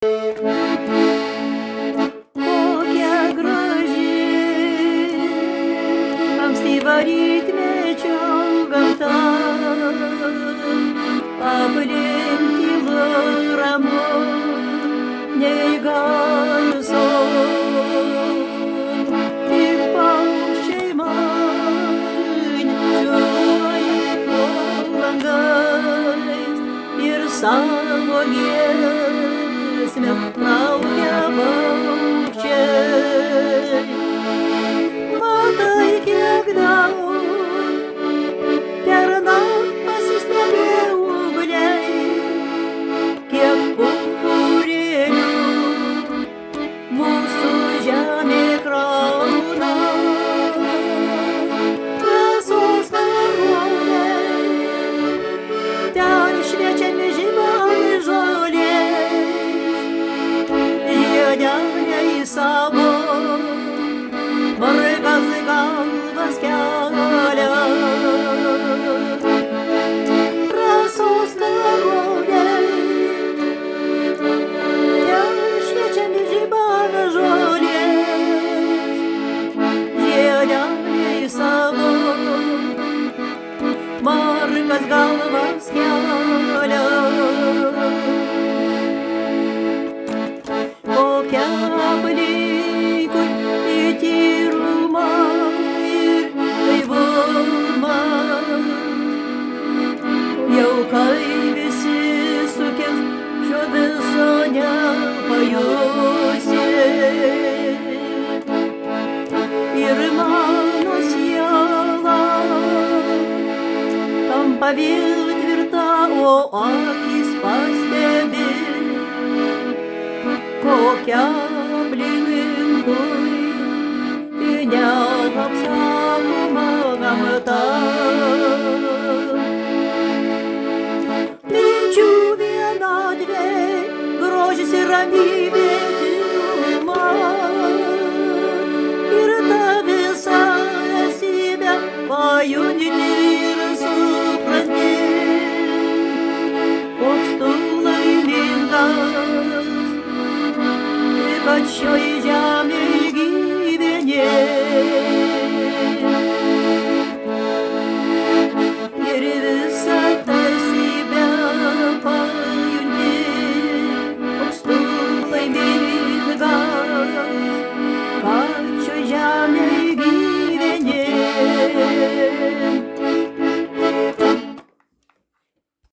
Kokia graži ankstyva rytmečio gamta, aplink tylu ramu, nei garso, tik paukščiai man čiulbuoja po langais ir savo giesmę laukia paukščiai. Matai, kiek daug pernakt pasistebė ūgliai, kiek pumpurėlių mūsų žemė krauna. Rasos karoliai, ten šviečiami žibami žolės, žiedeliai savo margas galvas kelia. Rasos karoliai, ten šviečiami žibami žolės, žiedeliai savo margas galvas kelia. Kokia aplinkui įtyrumą ir gaivumą, jau kai visi sukils, šio viso nepajusi. Ir mano siela tampa vėl tvirta, o akis pastebi, kokia aplinkui neapsakoma gamta. Minčių vienatvė, grožis ir ramybė, tyrumas, ir ta visa esybė pajunti ir supranti, koks tu laimingas, kad šioj žemėj gyveni.